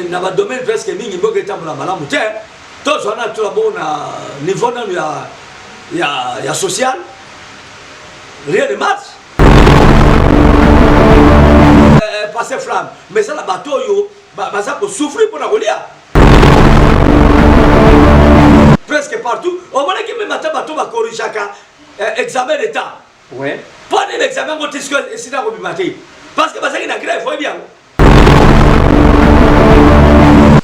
na ba domaine presque mingi mboka tambola malamu te to zona to bona niveau na ya social rien de match passer flamme mais ça la bateau yo baza ko souffrir pour la golia presque partout au moins que même ata bateau ba corrigeaka examen d'état ouais pas l'examen ko tisco sina ko bimate parce que bazaki na grève faut bien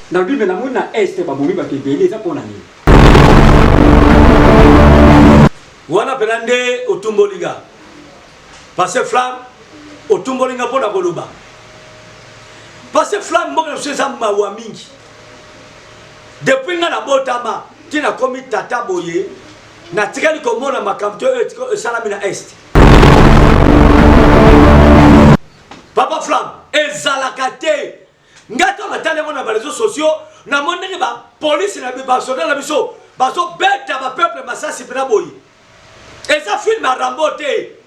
na bibi na muna este babumi ba kebele za pona ni wana pelande otumbolinga passer flamme otumbolinga pona koluba passer flamme mboka na mawa mingi depuis nga na botama tina komi tata boye na tikali komona makamto salami na est papa flamme ezalakate ngata matale mona ba réseaux sociaux na monene ba police na ba soda la biso baso beta ba peuple masasi pena boye et ça film a ramboté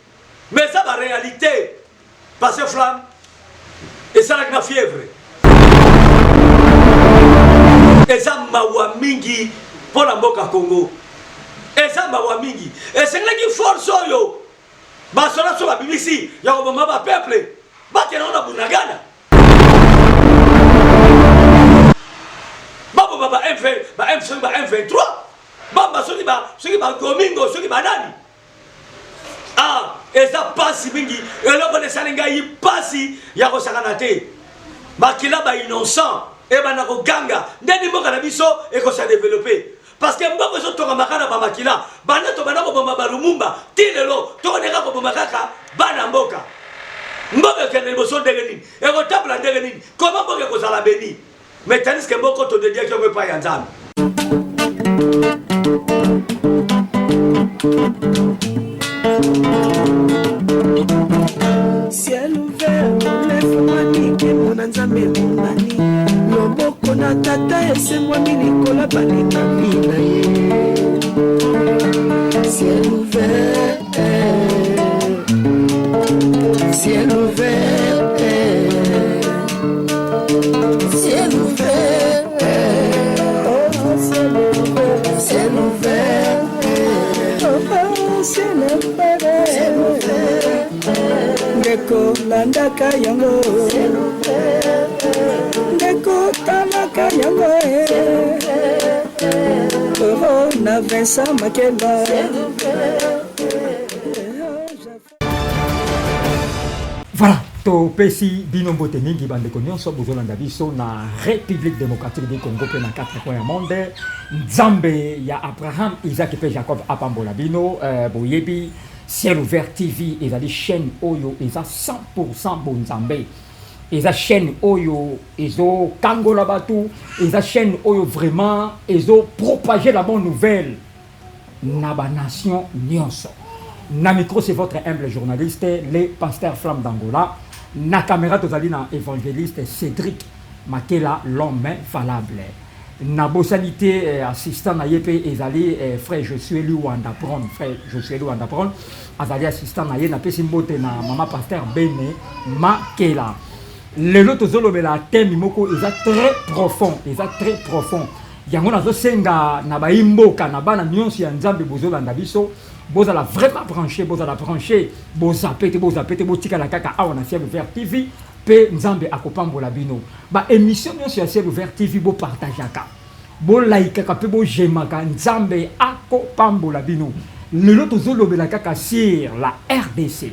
mais ça va réalité passer flamme et ça la fièvre et ça mawa mingi pour la mboka Congo et ça mawa mingi et c'est là qui force yo ba soda so ba BBC ya ko ba peuple ba ke na bunagana baba baba M23 baba soki ba Domingo soki ba nani ah et ça passe mingi et là on est salinga yi passe ya ko sakana te bakila ba innocent et ba na ko ganga ndeni mboka na biso et ko se développer parce que mboko zo toka makana ba makila bana to bana ko bomba ba Lumumba tilelo to ne ka ko bomba kaka bana mboka mboka kene boso ndenge nini et ko tabla ndenge nini comment mboka ko sala beni mais tandis que mboko to de dia ki ko pa ya nzambe ciel ouvert, lève-moi nique mon nzambe monani loboko na tata ese-moi milikola balingami na ye ciel ouvert ciel ouvert ciel ouvert ciel ouvert ciel ouvert ndeko landaka yango ndeko talaka yango na Vincent Makeba voilà to pesi bino mbote mingi bandeko nyonso bozolanda biso na République démocratique du Congo pe na 4 coins ya monde nzambe ya Abraham Isaac pe Jacob apambola bino boyebi Ciel Ouvert TV ezali chaîne oyo eza 100% bonzambe eza chaîne oyo ezo kangola batu eza chaîne oyo vraiment ezo propager la bonne nouvelle na ba nation nyonso. Na micro c'est votre humble journaliste le pasteur Flamme d'Angola. Na caméra tozali na évangéliste Cédric Makela l'homme valable. Na bosalité assistant na yepe ezali frère Josué Luanda Pron frère Josué Luanda Pron azali assistant na ye na pesi mbote na mama pasteur Bene Makela. Lelo tozolobela thème moko eza très profond yango nazo senga na baimboka na bana nyonso ya nzambe bozolanda biso bozala vraiment branché bozapete botika la kaka awa na Ciel Ouvert TV pe nzambe akopambola bino ba émission nyonso ya Ciel Ouvert TV bo partageaka bo like ka pe bo jemaka nzambe akopambola bino lelo tozolobela kaka sur la RDC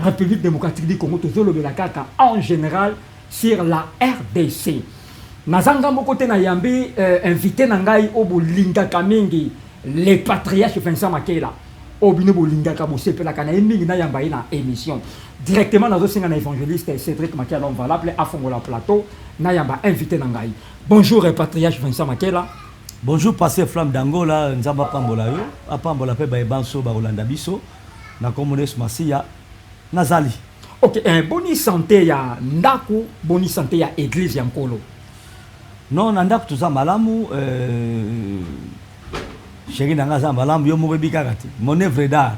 République démocratique du Congo tozolobela kaka en général sur la RDC nazanga moko te na yambi invité na ngai obolingaka mingi les patriarches Vincent Makela obino bolingaka bosepelaka na mingi na yamba na émission directement nazo singa na évangéliste Cédric Makela l'homme valable afongola plateau na yamba invité na ngai. Bonjour patriarche Vincent Makela. Bonjour pasteur Flamme d'Angola nzamba pambola yo apambola pe ba ebanso ba Rolanda biso na communes Masia nazali. OK, boni santé ya ndaku, boni santé ya église ya Nkolo. Non nandaku tuza malamu chéri nanga za malamu yo moko bikakati mon œuvre d'art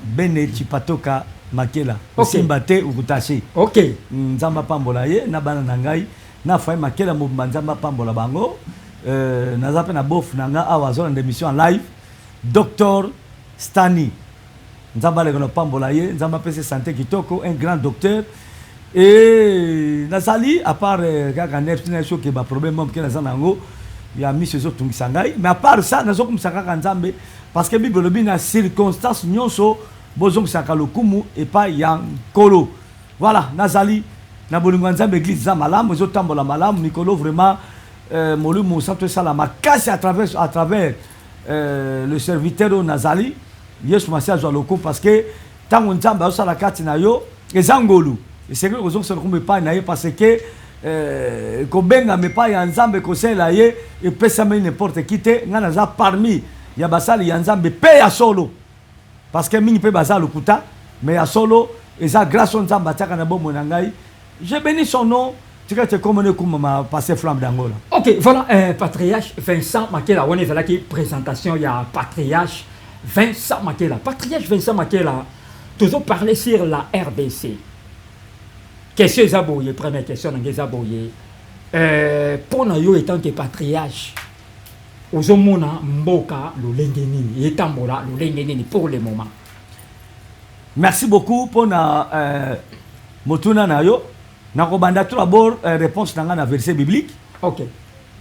Bene Chipatoka Makela okay. Simbate ukutashi. OK. Nzamba pambola ye na bana nangai na fay makela mobanzamba pambola bango naza pe na bof nanga awa zona d'émission en live docteur Stani nzamba le pambola ye nzamba pese santé kitoko un grand docteur et nazali à part kaka neptina shoke ba problème mom ke naza nango ya mise zo tungisa ngai mais à part ça nazo kumsaka ka nzambe parce que bible lobi na circonstance nyonso bozong saka lokumu et pas yankolo voilà nazali na bolingo nzambe église za malamu zo tambola malamu Nicolo vraiment molumu santo sala makasi à travers le serviteur nazali yesu masia zo loko parce que tango nzambe osala kati na yo ezangolu et c'est que ozong sala kumbe pa na ye parce que kobenga me pa ya nzambe ko sela ye et pesa me n'importe qui te ngana za parmi ya basali ya nzambe pe ya solo parce que mingi pe baza lokuta mais ya solo eza grâce au nzambe ataka na bomo na ngai je bénis son nom tu que tu comme ma passé flamme d'Angola. OK, voilà patriarche Vincent Makela on est là qui présentation il y a patriarche Vincent Makela. Patriarche Vincent Makela toujours parler sur la RDC. Question Zaboye, première question dans Zaboye. Pour nous étant que patriarche ozomona mboka lolengeni etambola lolengeni pour le moment. Merci beaucoup pour na motuna na yo na kobanda tout d'abord réponse nanga na verset biblique. OK.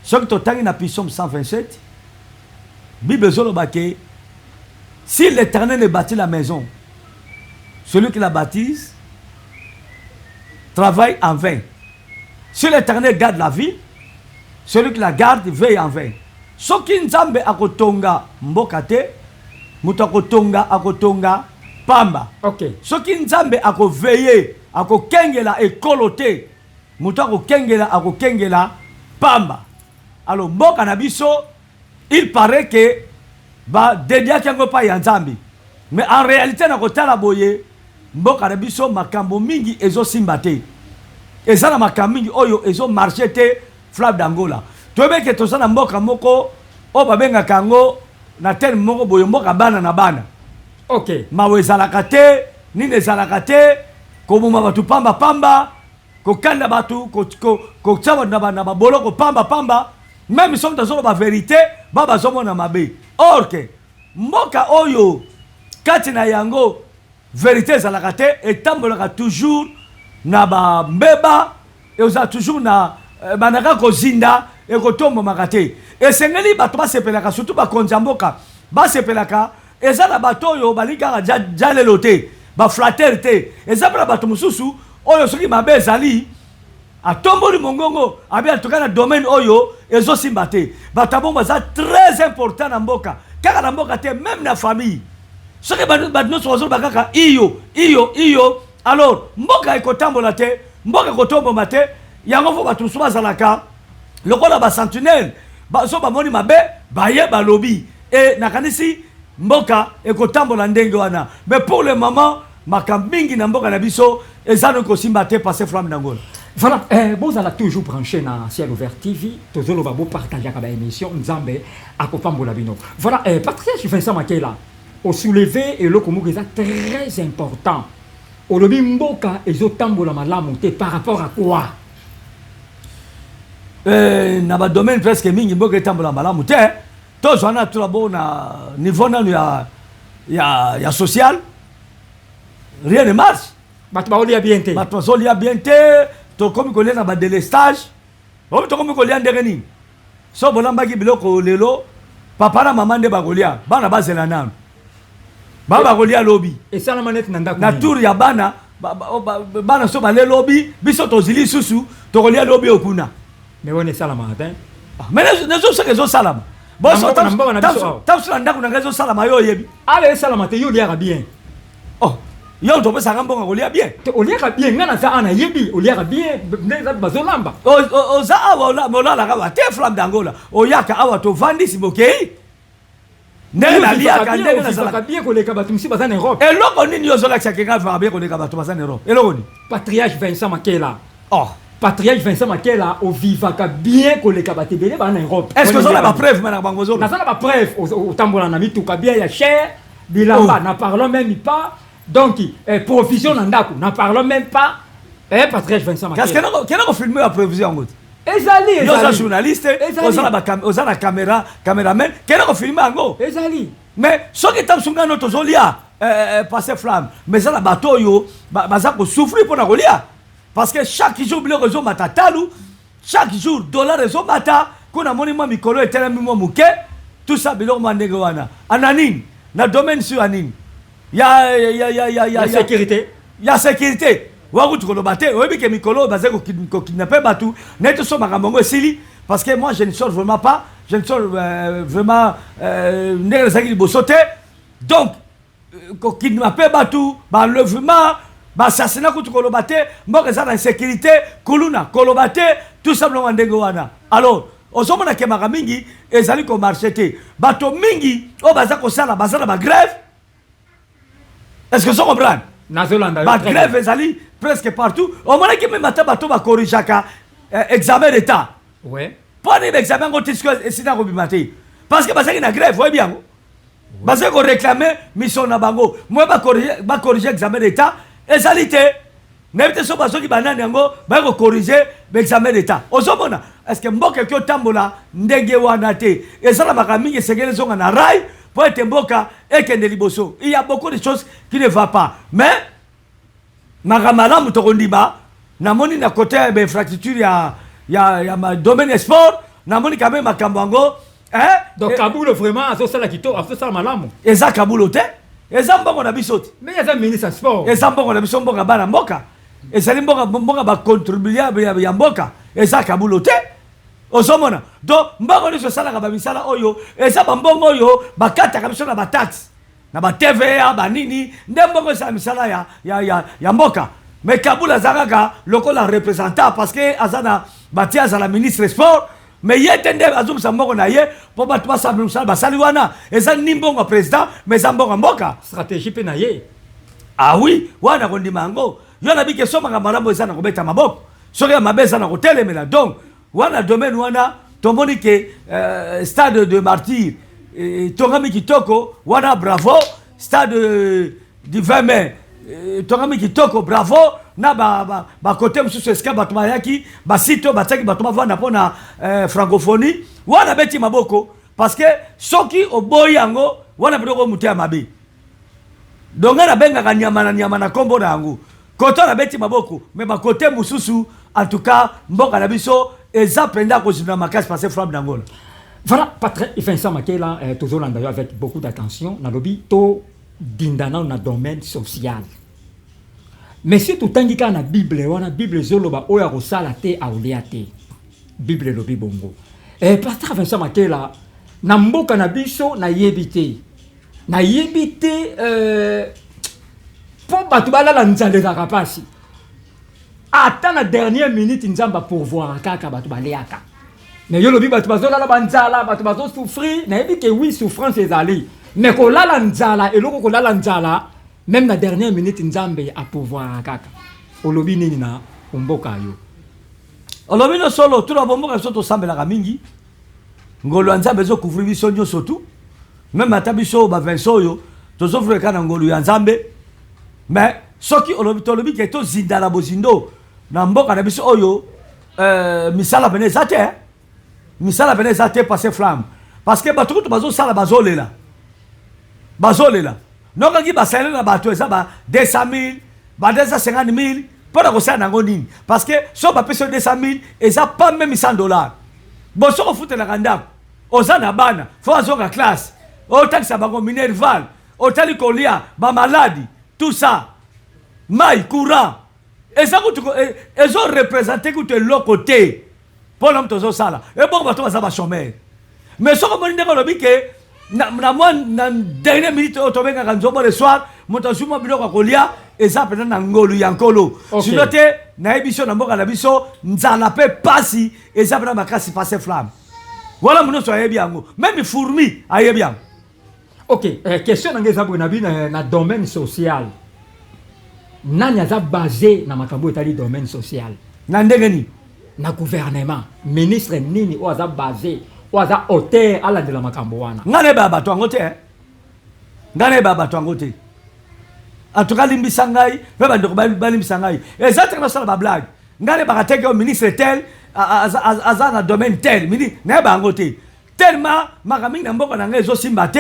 Ce que totangi na Psaume 127 Bible zoloba ke si l'Éternel bâtit la maison celui qui la bâtisse travaille en vain. Si l'Éternel garde la ville celui qui la garde veille en vain. Soki nzambe akotonga mboka te mutu akotonga pamba. OK. Soki nzambe akoveille akokengela ekolo te mutu akokengela pamba. Alors mboka na biso il paraît que ba dedia kango pa ya nzambe mais en réalité na kotala boye mboka na biso makambo mingi ezo simba te ezana makambo mingi oyo ezo marché te Flamme d'Angola. Tobe ke tosana mboka moko o babenga kango na tel moko boyo mboka bana na bana. OK. Mawe ezalaka te nini ezalaka te komoma batu pamba ko kanda batu ko tsaba na ba boloko pamba même soki tozolo ba vérité baba zomona mabe. Or que mboka oyo kati na yango vérité ezalaka te etambolaka toujours na ba mbeba et oza toujours na banaka kozinda et kotombo makate et sengeli bato basepelaka surtout bakonzi mboka basepelaka eza na bato oyo balikaka jalelo te ba flatter te eza na bato mususu oyo soki mabe ezali atomboli mongongo abi atoka na domaine oyo ezosimba te bato bongo baza très important na mboka kaka na mboka te même na famille soki bato nyonso bazoloba kaka iyo alors mboka ekotambola te mboka ekotomboma te yango fo bato mosusu bazalaka lokola basentinelle so bamoni mabe baye balobi e nakanisi mboka ekotambola ndenge wana mais pour le moment makambo mingi na mboka na biso eza no kosimba te passer Flamme d'Angola. Voilà, vous allez toujours brancher dans Ciel Ouvert TV, toujours vous partager avec l'émission Nzambe à Kopambola Bino. Voilà, patriarche Vincent Makela, au soulevé et le comme est très important. Au lobby mboka et zotambola malamu te par rapport à quoi? Na ba domaine presque mingi mboka etambola malamu te. To zona tout d'abord na niveau na ya social. Rien ne marche. Bato baolia bien te. Bato baolia bien te. To komi kolia na ba délestage. O to komi kolia ndengeni. So bolambaki biloko lelo papa na mama nde bakolia. Bana bazela nanu. Baba kolia lobi. Et ça la manette nanda na tour ya bana bana so ba le lobi biso to zili susu to kolia lobi okuna. Mais on est ça la matin. Mais les autres que zo salama. Bon so tapsula ndako na ngazo salama yo yebi. Allez salama te yo liaka bien. Oh, yo to pesa ngambonga kolia bien. Te oliaka bien ngana za ana yebi oliaka bien ndeza bazolamba. O za awa la ka te Flamme d'Angola. O yaka awa to vandi sibokei. Nena liaka ndenge na sala. Bien koleka batu msi bazana Europe. Eloko nini yo zola kaka va bien koleka batu bazana Europe. Eloko ni. Patriarche Vincent Makela. Oh. Patriarche Vincent Makela au vivaka bien koleka batebele ba na Europe. Est-ce que ça la preuve mana bango zo? Na ça la preuve au tambola na mituka bien ya cher bilamba na parlons même pas. Donc provision na ndako na parlons même pas. Patriarche Vincent Makela. Qu'est-ce que filmer la provision ngoti? ezali yo za journaliste oza na caméraman kena ko filmer yango ezali mais soki tamsunga no tozolia passer flamme mais ça na bato yo baza ko souffrir pour na kolia parce que chaque jour biloko zo matatalu chaque jour dollar zo mata kuna moni mo mikolo etelemi mo muke tout ça biloko mandenge wana ananine na domaine sur anine ya sécurité ya sécurité wakuti koloba te oyebi ke mikolo baza kokidnape batu neti so makambo yango esili parce que moi je ne sors vraiment pas je ne sors vraiment ndenge ezalaki liboso te donc kokidnape batu baenlèvement basassina kutu koloba te mboka eza na insécurité kuluna koloba te tout simplement ndenge wana alors ozomona ke maka mingi ezali komarche te bato mingi oyo baza kosala baza na bagrève est-ce que so comprendre bagrève ezali presque partout omonaki meme ata bato bakorrigeaka examen d'état mpo ani baexamen yango tisiko esina kobima te parce que bazalaki na grève oyebi yango bazali koréclame mission na bango moye bakorrige examen d'état ezali te nayebi te so bazoki banani yango baye kokorrige baexamen d'état ozomona est-ce que mboka eki otambola ndenge wana te esalamaka mingi esengeli ezonga na rai po ete mboka ekende liboso il y a beaucoup de choses qui ne va pas mais makamalamu tokondima namoni na côté ya infrastructure ya domaine sport namoni quand même makambo yango donc Kabulo vraiment azosala kitoko azosala malamu eza Kabulo te eza mbongo na biso te mais eza ministre sport eza mbongo na biso mboka bana mboka ezali mboka bacontribuable ya mboka eza Kabulo te ozomona donc mbongo nyonso esalaka bamisala oyo eza bambongo oyo bakataka biso na bataxe na ba-TVA banini nde mbongo esala misala ya mboka mais Kabulo aza kaka lokola représentant parce que aza na batie azala ministre sport mais ye te nde azomisa mbongo na ye mpo bato basala misala basali wana eza ni mbongo ya président mais eza mbongo ya mboka stratégie mpe na ye ah oui wana kondima yango yo nabi ke somaka malamu eza na kobeta maboko soki ya mabe eza na kotelemela donc wana domaine wana tomoni ke stade de martyr tongami kitoko wana bravo stade du 20 mai tongami kitoko bravo na bakote mosusu esika bato bayaki basito batiaki bato bavanda mpona francophonie wana beti maboko parce que soki oboyi yango wana biloko moto ya mabe donc nga nabengaka nyama na nkombo na yango koto na beti maboko mais bakote mosusu en tout cas mboka na biso eza mpenza kozindela makasi parce que flamme d'angola voilà Patrick Vincent Makela tozolanda yo avec beaucoup d'attention nalobi to dindana na domaine social mais si totangi kaka na bible wana bible ezoloba oyo akosala te aolia te bible elobi bongo Patrick Vincent Makela na mboka na biso nayebi te mpo bato balala nzala ezalaka mpasi ata na dernière minute nzambe pourvoir kaka bato baleaka mais yo lobi bato bazolala banzala bato bazosouffrir nayebi ke oui souffrance ezali mais kolala nzala eloko kolala nzala même na dernière minute nzambe apouvoir kaka olobi nini na mboka yo olobi no solo tuna bomboka biso tosambelaka mingi ngolo ya nzambe ezocouvrir biso nyonso tu même ata biso bavinso oyo tozofreka na ngolo ya nzambe mais soki tolobi ke tozinda na bozindo na mboka na biso oyo misala pene eza te misala pene eza te passe flamme parce que bato kutu bazosala bazolela nokaki basaleli na bato eza ba 200 000 ba 250 000 mpo na kosala nango nini parce que so bapesi 200 000 eza pas même $100 bon soko ofutelaka ndako oza na bana fo azoka classe otakisa bango minerval otali kolia bamaladi tout ça mai courant eza kutu ezorepresente kutu eloko te mpo na moto ozosala ebongo bato baza bachomere mais soko moni ndenge olobi ke na dernière minute oyo tobengaka nzombo le soir moto azwi biloko ya kolia eza mpena na ngolu ya nkolo sino te nayebi biso na mboka na biso nzala mpe pasi eza mpena makasi pase flamme wala monoso ayebi yango même fourmi ayebi yango ok question nange eza boye na bino na domaine social nani aza basé na makambo etali domaine social na ndenge nini na gouvernement ministre nini oyo aza basé oyo aza auteur alandela makambo wana nga nayeba bato yango te en tout cas limbisa ngai mpe bandeko balimbisa ngai eza teke basala bablague nga nayebaka teke o ministre tel aza na domaine tel mini na bango te tellement makaming na mboka na ngai ezosimba te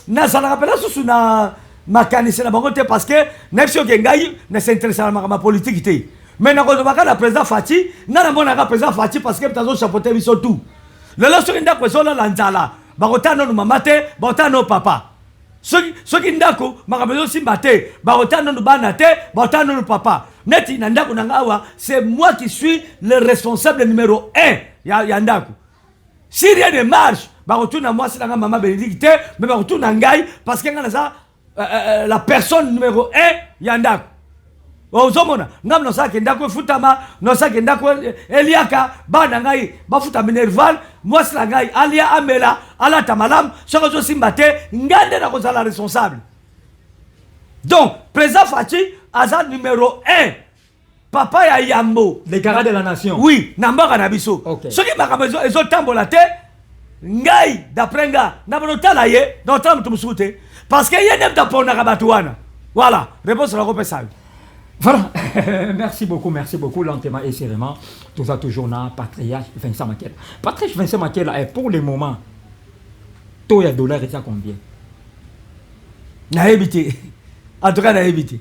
nazalaka mpena susu na makanisi na bango te parce que nayebi soki ngai nasinteresa na makambo ya politike te mais nakozobaka na président Faci nga namonaka président Faci parce que azochapote biso tout lelo soki ndako ezolala nzala bakotala nanu mama te bakotala nanu papa soki ndako makambo ezosimba te bakotala nanu bana te bakotala nanu papa neti na ndako na nga awa c'est moi qui suis le responsable numéro 1 ya ndako si rien ne marche bakotuna mwasi na nga mama Bénédicte te mais bakotuna ngai parce que nga naza la personne numéro 1 ya ndako ozomona ngam nosaki ndako efutama nosaki ndako eliaka bana ngai bafuta minerval mwasi na ngai alia amela alata malamu soki ozosimba te ngai nde nakozala responsable donc président Faci aza numéro 1 papa ya yambo les garants de la nation. Oui na mboka na biso okay. soki makambo ezotambola te ngai d'après nga na bonotala ye naotala moto mosuku te parce que ye nde mtaponaka bato wana voilà réponse nakopesa yo. Voilà, merci beaucoup lentement et sérieusement. Tout ça toujours na Patriarche Vincent Makela. Patriarche Vincent Makela est pour le moment, taux de dollars est à combien? Na évité. En tout cas, na évité.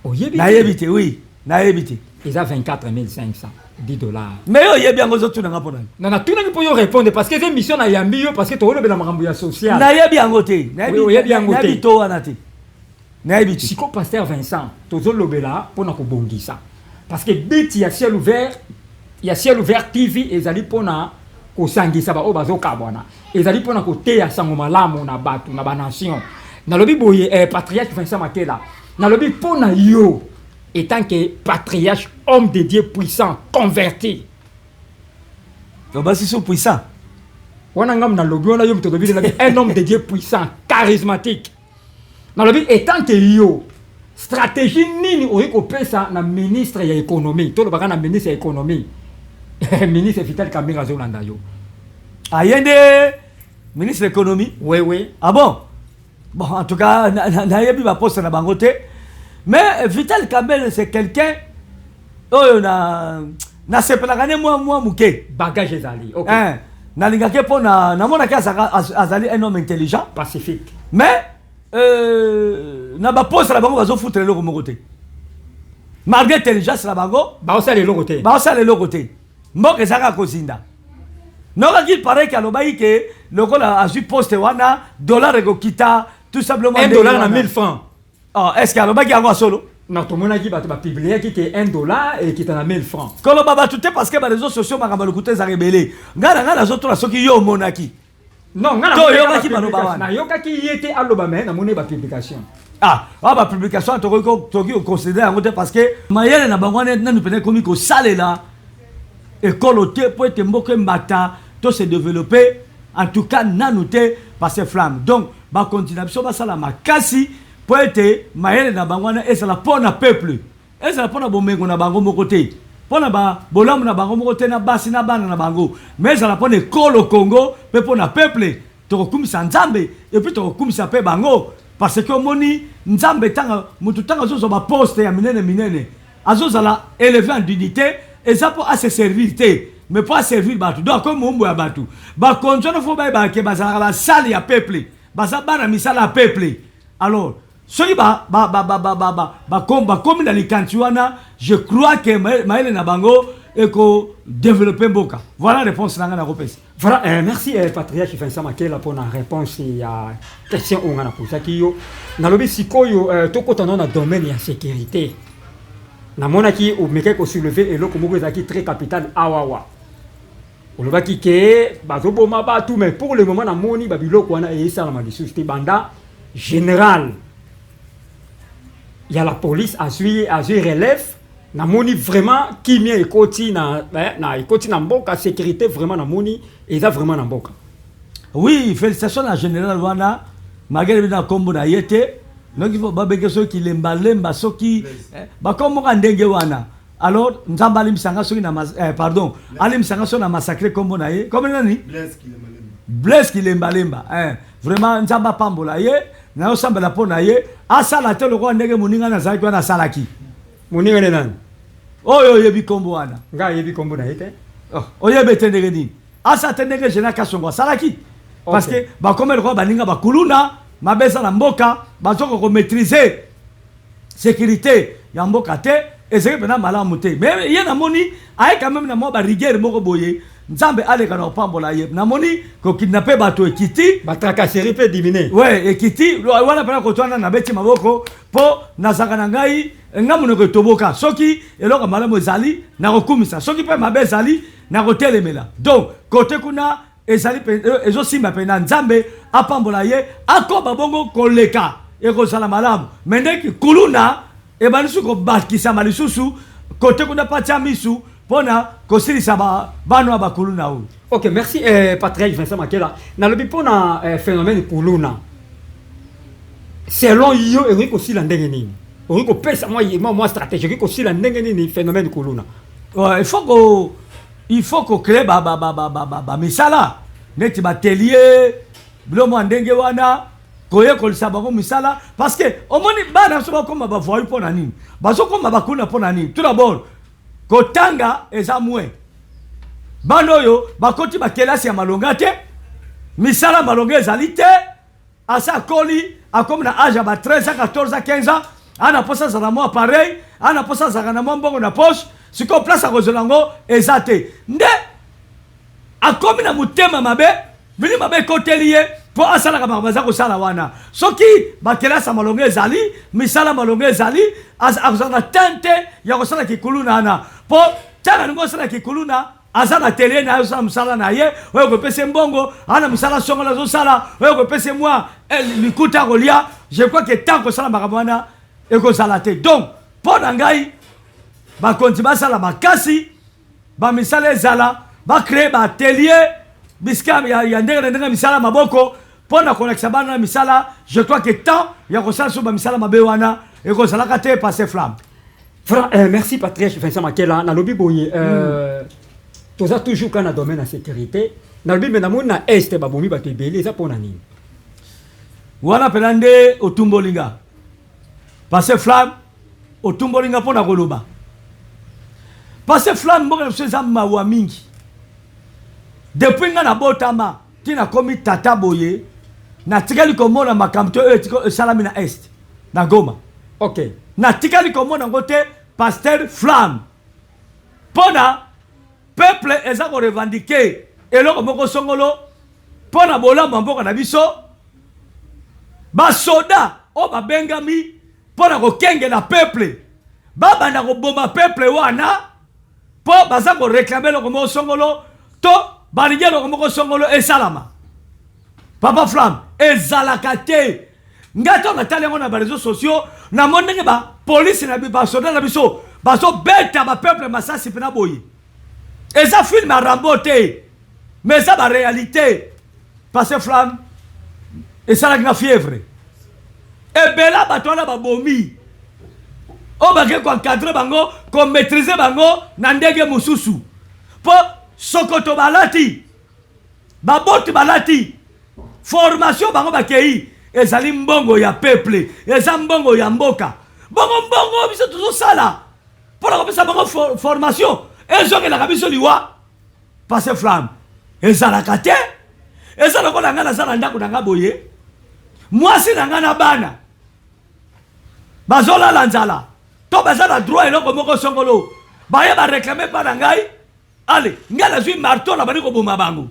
Oh, na évité, oui. Na évité. Ils ont 24 500 $10. Mais il y a bien des autres choses. Non, tout le monde peut répondre parce que c'est une mission à Yambi, parce que tu as une mission sociale. Na yé bien côté. Na yé bien côté. Si le pasteur Vincent, tu as lobela pour nous bondir ça. Parce que bit il y a ciel ouvert TV et zali pour na ko sangisa ba obazo kabwana. Et zali pour na ko teya sango malamu na batu na ba nation. Na lobi boye patriarche Vincent Makela. Na lobi pour na yo étant que patriarche homme de Dieu puissant converti. Donc si sont puissant. Wana ngam na lobi ona yo mtodobi un homme de Dieu puissant, charismatique. Dans le but étant que yo stratégie nini oyeko pesa na ministre ya économie to le baka na ministre ya économie ministre Vital Kamerhe Zolanda yo ayende ministre de l'économie oui ah bon en tout cas na yebi ba poste na bangote mais Vital Kamerhe c'est quelqu'un oh na sepelaka ne moi muke bagage ezali OK na lingake po na mona ka azali un homme intelligent pacifique mais na ba poste la bango bazo foutre le côté malgré intelligence la bango ba osala le côté mboka ezaka kozinda noka qu'il paraît que alobai que lokola azu poste wana dollar ego kita tout simplement $1 na 1000 francs. Ah est-ce que alobai ki yango solo non to mona ki ba publier ki te $1 et ki ta na 1000 francs kolo baba tout parce que ba réseaux sociaux makamba le côté za rebelle ngana zo to soki yo monaki. Non, na yoka ki yete aloba mais na moni ba publication. Ba publication to considérer en parce que mayele na bangwane na nous pene komi ko salela école te pour être mboke mbata to se développer en tout cas nanouté par ces flammes. Donc ba continuation ba sala makasi pour être mayele na bangwane et ça la pona peuple. Et ça la pona bomengo na bango mokote. Pona ba bolamu na bango moko te na basi na bana na bango mais ça la pona école au Congo pe pona peuple to kumisa nzambe et puis to kumisa pe bango parce que moni nzambe tanga mutu tanga zo ba poste ya minene azo la élever en dignité et ça pour à se servir mais pas servir batu donc comme mumbo ya batu ba konjono fo ba ke ba la salle ya peuple ba za bana misala peuple alors soki comme dans les kantuana je crois que maele na bango eko développer mboka voilà la réponse na ngana kopesa. Voilà merci patriarche Vincent Makela pour la réponse ya question on ngana posa ki yo na lobi sikoyo to kotana na domaine ya sécurité na mona ki o meke ko soulever eloko moko ezaki très capital awawa o loba ki ke bazo boma ba tout mais pour le moment na moni ba biloko wana e sala ma lisuste banda général. Il y a la police à suivre relève na moni vraiment qui mien ekoti na mboka sécurité vraiment na moni et ça vraiment na mboka. Oui, félicitations à général wana malgré na kombo na yete donc il faut ba beke so ki lemba so ki ba kombo ka ndenge wana alors nzamba ali misanga so na pardon ali misanga so na massacrer kombo na ye comme nani Blaise ki lemba vraiment nzamba pambola ye na osamba la pona ye asala te lokwa ndenge moninga na zaki wana salaki moninga ne nani oyo yebi kombo wana nga yebi kombo na ite oyebe tendenge nini asa tendenge jena kasongo salaki parce que ba komela ko baninga bakuluna mabesa na mboka bazoko ko maîtriser sécurité ya mboka te ezeki pena malamu te mais ye na moni aye quand même na mo ba rigueur moko boye nzambe aleka na opambola ye na moni ko kidnapper bato ekiti ba tracasserie peut diminuer ouais ekiti wana pena ko twana na beti maboko po nazaka na ngai ngamu ko toboka soki eloko malamu ezali na kokumisa soki pe mabe ezali na kotelemela donc côté kuna ezali ezo simba pena nzambe apambola ye akoba bongo koleka ekozala malamu mendeki kuluna ebanisu ko bakisa malisusu côté kuna patia misu pona kosilisa bano abakuluna u. Ok, merci Patrick Vincent Makela. Nalobi pona phénomène kuluna. Selon yo eriko sila ndenge nini? Eriko pesa moi stratégie eriko sila ndenge nini phénomène kuluna. Ouais, il faut que créer misala neti batelier blomo ndenge wana koye kolisa bango misala parce que omoni bana so bakoma bavoyu pona nini bazo koma bakuna pona nini tout d'abord kotanga eza mwe bano yo bakoti bakelasi ya malonga te misala malonga ezali te asa koli akomi na âge ya ba 13 14 15 ana posa za mo pareil ana posa za na mbongo na poche siko place akozolango eza te nde akomi na mutema mabe bili mabe koteliye po asala ka baza ko sala wana soki bakelasa malonga ezali misala malonga ezali azana tente ya ko sala kikuluna ana po tanga ngo sala kikuluna azana tele na yo msala na ye oyo ko pese mbongo ana msala songo la zo sala oyo ko pese moi likuta kolia je crois que tant ko sala makamwana e ko sala te donc po na ngai ba konti ba sala makasi ba misala ezala ba créer ba atelier biska ya ndenge misala maboko pona konekisa bana misala je crois que tant ya ko sala so ba misala mabe wana e ko sala ka te passer flamme. Merci Patrick Vincent Makela na lobi boye toza toujours quand na domaine de sécurité na lobi na mona est ba bomi ba te belé za pona nini wana pelande otumbolinga passer flamme otumbolinga pona koloba passer flamme mboka so za mawa mingi depuis nga na botama tina komi tata boye na tikali komona makamto etiko salami na est na Goma. Ok, na tikali komona ngote pasteur flamme pona peuple eza ko revendiquer eloko moko songolo pona bolamba mboka na biso ba soda o babengami pona ko kenge na peuple baba na ko bomba peuple wana po baza ko réclamer loko moko songolo to balingi loko moko songolo esalama papa flamme ezalaka te ngato ngatali yango na ba réseaux sociaux na mondenge ba police na ba soda na biso bazo beta ba peuple masasi pena boye eza film a Rambo te mais ça ba réalité parce flamme et ça la fièvre et bela batona ba bomi o ba ke ko encadrer bango ko maîtriser bango na ndenge mususu po sokoto balati baboti balati formation bango bakei ezali mbongo ya peuple eza mbongo ya mboka bongo biso tuzo sala pona ko pesa bango formation ezokelaka biso liwa passe flamme ezalaka te eza lokola nga naza na ndako na nga boye mwasi na nga na bana bazolala nzala to baza na droit eloko moko songolo baye bareklame mpa na ngai ale ngai nazwi marteau na bandi koboma bango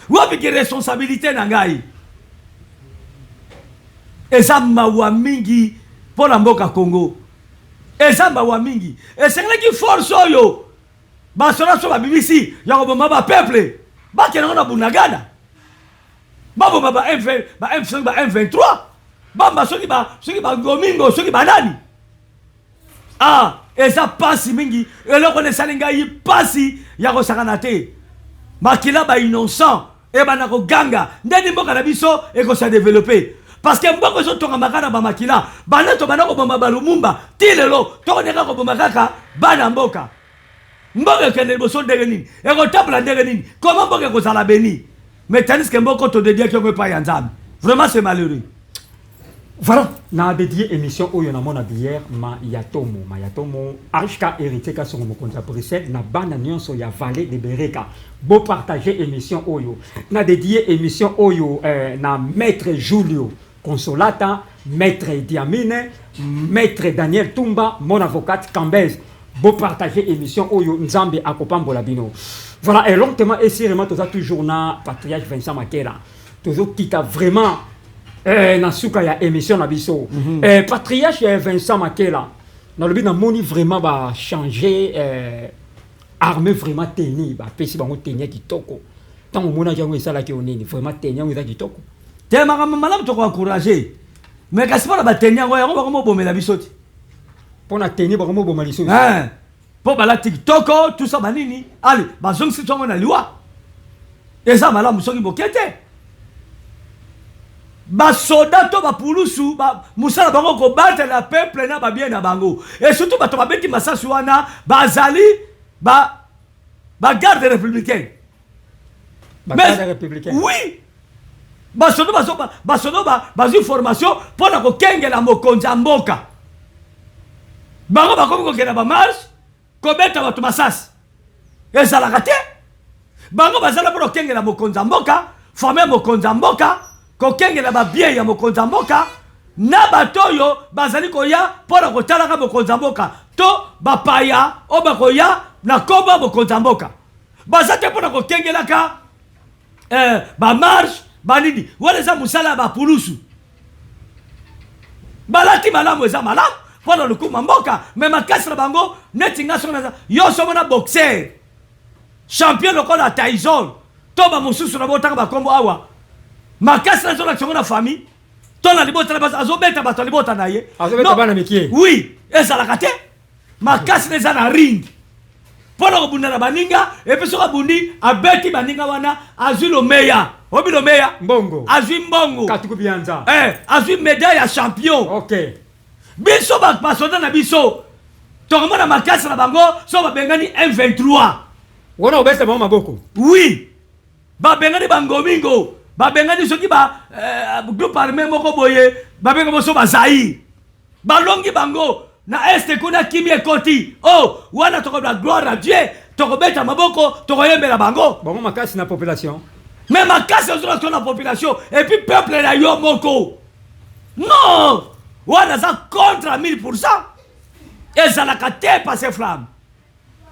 wapiki responsabilité na ngai eza mawa mingi mpo na mboka Congo eza mawa mingi esengelaki force oyo basoda so babimisi ya koboma bapeuple bakenango na bunagana baboma ba M5 ba M23 bamba soki bagomingo soki banani eza pasi mingi eloko nesali ngai pasi ya kosakana te makila ba innocent ebana koganga ndeni mboka na biso ekosa développer parce que mboko ezotonga makana ba makila bana to bana koboma balumumba ti lelo tokoneka koboma kaka bana mboka mboka ekende liboso ndenge nini ekotambola ndenge nini koma mboka ekozala beni mais tandis que mboko todediaki yango epai ya nzambe vraiment c'est malheureux. Voilà, na dédié émission où on a mon d'hier ma yatomo HK hérité ka son mokonza Bruxelles na bana nyonso ya vallée de Bereka beau partager émission oyo na dédié émission oyo na maître Julio Consolata, maître Diamine, maître Daniel Tumba, mon avocate Cambez beau partager émission oyo Nzambe akopambola bino. Voilà, et longtemps et sérieusement toujours na patriarche Vincent Makela toujours qui a vraiment na suka ya émission na biso patriarche Vincent Makela na lobi na moni vraiment ba changer armée vraiment tenir ba pesi bango tenir kitoko tant mona jango esala ki onini vraiment tenir ngo kitoko te malam to ko encourager mais kasi pas ba tenir ngo yango ba ko bomela biso ti pona tenir ba ko bomela biso po bala TikTok tout ça banini allez ba zong si tongo na liwa eza malamu soki bokete ba soda to ba pulusu ba musala bango ko batela peuple na ba bien na bango et surtout ba to ba beti masasu wana ba zali ba garde républicain garde républicain oui ba soda ba zu formation pour na ko kengela mokonza mboka bango ba ko kena ba marche ko beta ba to masasi ezala kate bango bazala pour kengela mokonza mboka former mokonza mboka kokengela ba bien ya mokonza mboka na batoyo bazali koya pona kotalaka mokonza mboka to bapaya o bakoya na komba mokonza mboka bazate pona kokengelaka ba marche banidi wale za musala ba pulusu balati malamu eza malamu pona lukuma mboka me makasi na bango neti nga sona yo somona boxer champion lokola Tyson to ba mususu na botaka ba kombo awa makasi na zona tsongo na famille to na libota na basa azobeta bato libota na ye azobeta bana mikie oui ezalaka te makasi na eza na ring pona kobunda na baninga epe soka bundi abeti baninga wana azwi lomeya obi lomeya mbongo azwi mbongo katuku bianza azwi médaille ya champion okay biso basoda na biso tokomona makasi na bango so babengani M23 wana obeta bango maboko oui babengani bangomingo babengani soki ba groupe armé moko boye babenga boso bazai balongi bango na este kuna kimi ekoti oh wana toko la gloire à Dieu toko beta maboko toko yembela bango bango makasi na population mais makasi sur la population et puis peuple la yo moko non wana za contre 1000% ezalaka te passe flamme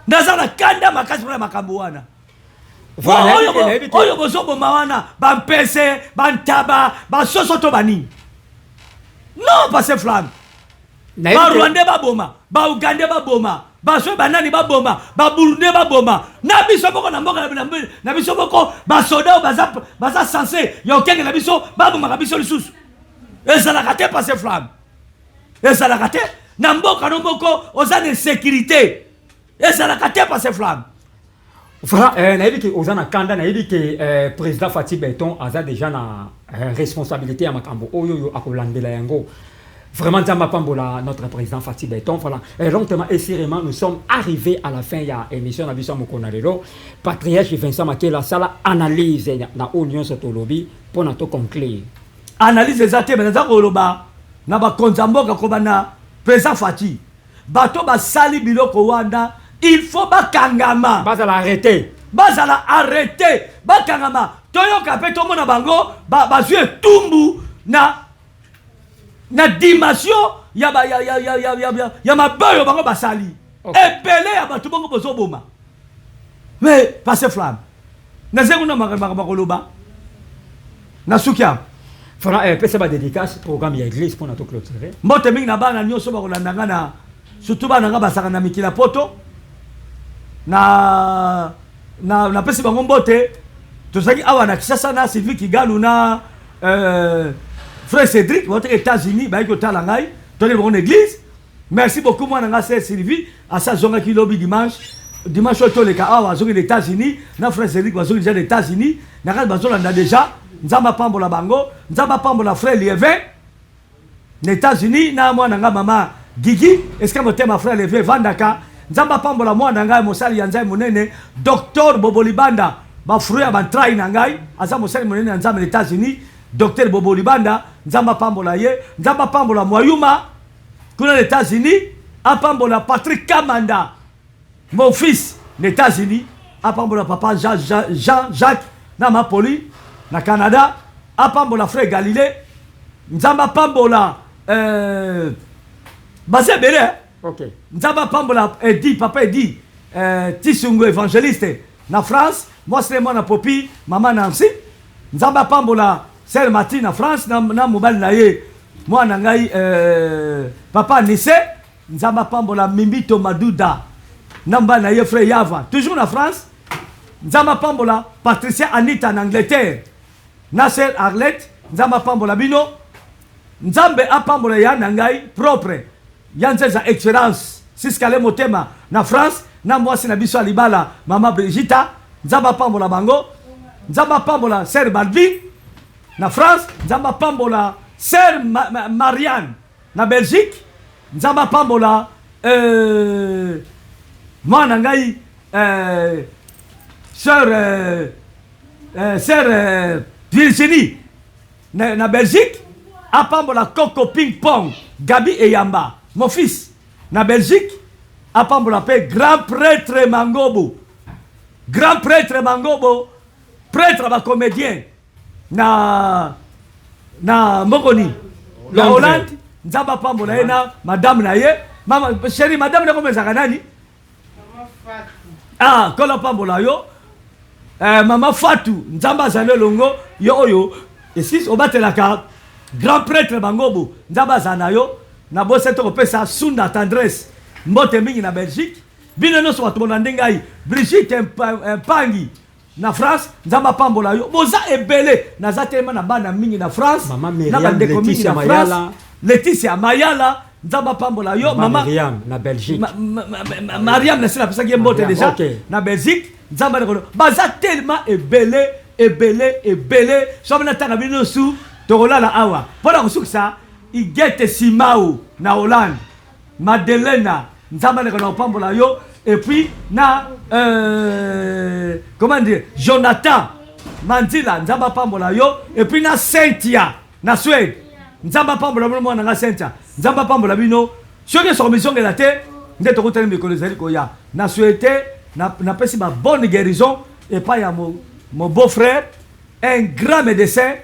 nazala kanda makasi pour makambo wana oyo bozoboma wana bampese bantaba basoso to banini non passe flamme barwande baboma baugande baboma baswe banani baboma baburunde baboma na biso moko na mboka na biso moko basoda baza censé yokenge na biso babomaka biso lisusu ezalaka te passe flamme ezalaka te na mboka no moko oza na insécurité ezalaka te passe flamme. Voilà, naïbi que Ozana Kanda, naïbi que président Fatih Beton a déjà na responsabilité à Makambo, Oyo Akolandela Yango. Vraiment, notre président Fatih Beton. Voilà, longtemps et sérieusement, nous sommes arrivés à la fin de l'émission de Nabissa Mokonarelo. Patriarche Vincent Makela, ça la analyse na Union Sotolobi pour nous conclure. Analyse exacte, mais nous avons na konzamboka kobana président Fatih. Bato ba sali biloko wanda. Il faut bakangama. Bazala arrêter. Bazala arrêter. Bakangama. Toyo kape to mona bango bazue tumbu na dimension ya mabayo bango basali. Epele ya batu bango bozo boma. Mais passe flamme. Nazengu na makoloba. Nasukia. Fera pesa ba dédicace programme ya église pour notre clôturer. Mbote mingi na bana nyoso ba kolandanga na surtout bana nga basaka na mikila poto. na pesi bango mbote tozaki awa na Kinshasa na Sylvie Kigalu na frère Cédric aux États-Unis ba ko tala ngai toni bango église merci beaucoup moi nga c'est Sylvie à sa zonga ki lobby dimanche to le ka awa zonga les États-Unis na frère Cédric ba zonga les États-Unis na ka bazolanda déjà nzamba pambola bango nzamba pambola frère Lievin les États-Unis na moi nga mama Gigi est-ce que mon frère Lievin Vandaka nzamba pambola mwana ngai mosali ya nzai monene docteur Bobolibanda ba fruit ya ba trai na ngai aza mosali monene nzamba les États-Unis docteur Bobolibanda nzamba pambola ye nzamba pambola Mwayuma kuna les États-Unis apambola Patrick Kamanda mon fils les États-Unis apambola papa Jean-Jacques na Mapoli na Canada apambola frère Galilée nzamba pambola base bele Ok. nzamba pambola Edi papa Edi Tisungu évangéliste na France moi c'est moi na Popi maman Nancy nzamba pambola Sœur Martine na France na mobali na ye moi na ngai papa Nissé nzamba pambola Mimbito Maduda na mobali na ye frère Yava toujours na France nzamba pambola Patricia Anita en Angleterre na sœur Arlette nzamba pambola bino nzambe apambola ya na ngai propre ya nzeza expérience siskale motema na France na mwasi na biso alibala mama Brigita nzamba pambola bango nzamba pambola sœur Balbi na France nzamba pambola sœur Marianne na Belgique nzamba pambola mwana ngai sœur Virginie na Belgique apambola Coco Ping Pong Gabi Eyamba mon fils na Belgique apambola pe grand prêtre Mangobo prêtre ba comédien na Mokoni la Hollande nzamba pambola ye na madame na ye mama chérie madame na komezaka nani kola pambola yo mama Fatou nzamba zalo longo yo oyo esis obatelaka grand prêtre Mangobo nzamba zana yo na boseto kopesa sunda tendresse mbote mingi na Belgique bino no so watu ndengai Brigitte Mpangi na France nzamba pambola yo boza ebele na zatema na bana mingi na France Mama na bandeko mingi na France Laetitia Mayala nzamba pambola yo mama Mariam na Belgique Mariam na sina pesa ki mbote déjà na Belgique nzamba ko baza tellement ebele so na tanga bino su tokolala awa pona kusukisa Igete Simao na Hollande Madelena nzamba ko pambola yo et puis na comment dire Jonathan Mandila nzamba pambola yo et puis na Cynthia na Suède nzamba pambola mo na Cynthia nzamba pambola bino soki so mission de la terre ndeto ko tele mikolo zali ko ya na souhaiter na pesi ma bonne guérison et pas ya mon beau-frère un grand médecin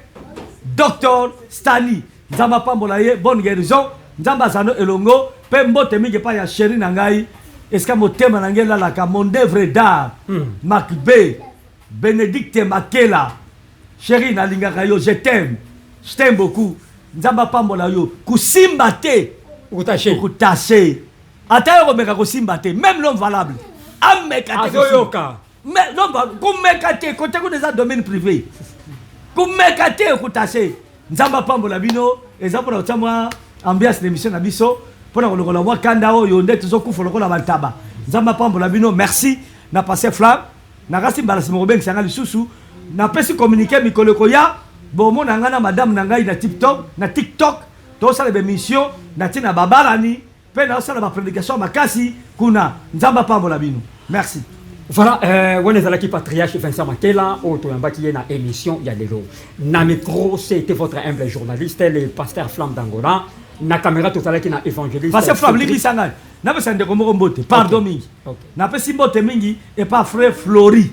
docteur Stani nzamba pambola ye bonne guérison nzamba zano elongo pe mbote mingi pa ya chéri na ngai est-ce que motema na ngela la ka mon œuvre d'art Macbeth Bénédicte Makela chéri na lingaka yo je t'aime beaucoup nzamba pambola yo kusimba te kutache ata yo komeka kusimba te même l'homme valable ameka te azoyoka mais non kumeka te côté ko des domaine privé kumeka te kutache nzamba pambola bino ezapona otsamwa ambiance l'émission na biso pona ko lokola mwa kanda oyo nde tozokufa lokola bantaba nzamba pambola bino merci na passé flamme na kasi mbalasi mobengi sanga lisusu na pesi communiquer mikolo koya bomo na ngana madame na ngai na TikTok to sala be mission na tina babalani pe na sala ba prédication makasi kuna nzamba pambola bino merci. Voilà, on est à l'équipe patriarche Vincent Makela, qui est dans l'émission Yalelo. Na micro, c'était votre humble journaliste, le pasteur Flamme d'Angola. Na caméra, tout à l'heure, qui est évangéliste. Pasteur Flamme, l'Église Sangal. Na pas sende comme mbote, pardon mingi. Na pas si mbote mingi et pas frère Flori.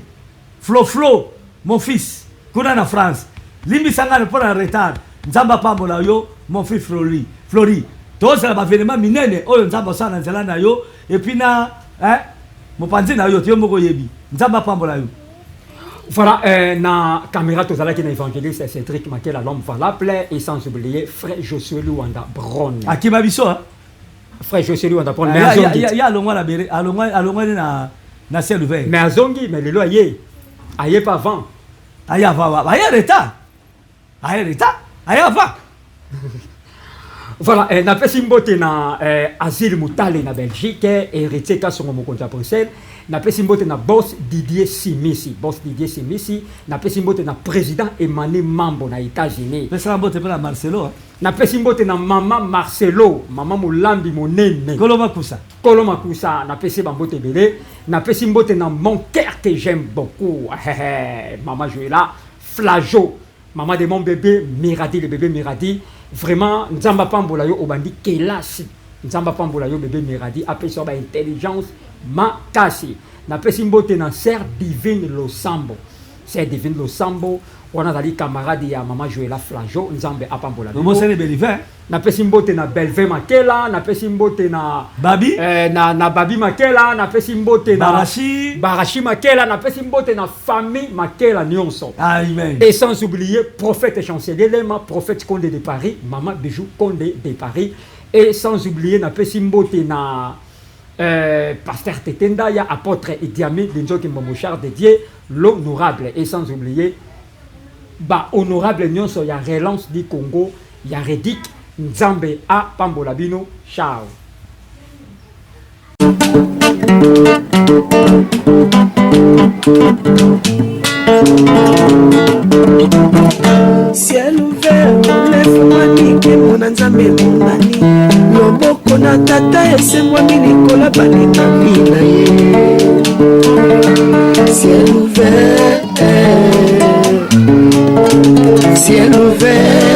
Flo, mon fils, kuna na France. L'Église Sangal pour un retard. Nzamba pambola yo, mon fils Flori. Tous ça va venir minene, oyo nzamba sana nzela na yo et puis na mopanzi na yo moko yebi nzamba pambola yo. Voilà, na caméra tout à l'heure qui est évangéliste Cédric Makela l'homme valable et sans oublier frère Josué Luanda Bron. Akima biso frère Josué Luanda Bron. Ya longwa la bere, alongwa na ciel ouvert. Mais azongi mais le loyer aye pas avant. Aye avant, aye retard. Aye avant. Voilà, na pesi mbote na Asile Moutale na Belgique, héritier Kassongo Mokonza Bruxelles, na pesi mbote na boss Didier Simisi, na pesi mbote na président Emmanuel Mambo na États-Unis. Pesi mbote na Marcelo. Na pesi mbote na maman Marcelo, maman Mulambi Monene. Koloma Kusa, na pesi mbote belé, na pesi mbote na mon cœur que j'aime beaucoup. Maman Joëla, Flajo. maman de mon bébé Miradi, le bébé Miradi, vraiment nzamba pambola yo obandi kelasi, nzamba pambola yo bébé Miradi après ça ba intelligence makasi. Na pesi mbote na sœur divine Losambo, sœur divine Losambo, on a dali camarade ya maman Joëla Flajo, nzambe apambola. Comment c'est les belivins? Na pesi mbote na Belve Makela, na pesi mbote na Babi, na Babi Makela, na pesi mbote na Barashi Makela, na pesi mbote na famille Makela nyonso. Amen. Et sans oublier prophète et chancelier Lema, prophète Condé de Paris, maman Bijou Condé de Paris. Et sans oublier na pesi mbote na pasteur Tetenda, ya apôtre Idiami Dinjoki Momochar dédié l'honorable. Et sans oublier ba honorable nyonso ya relance du Congo, ya Redik Nzambe a Pambola Bino. Ciao. Ciel ouvert, lève-moi nike mona nzambe monani loboko na tata esemwami likola balingami na ye. Ciel ouvert, ciel ouvert.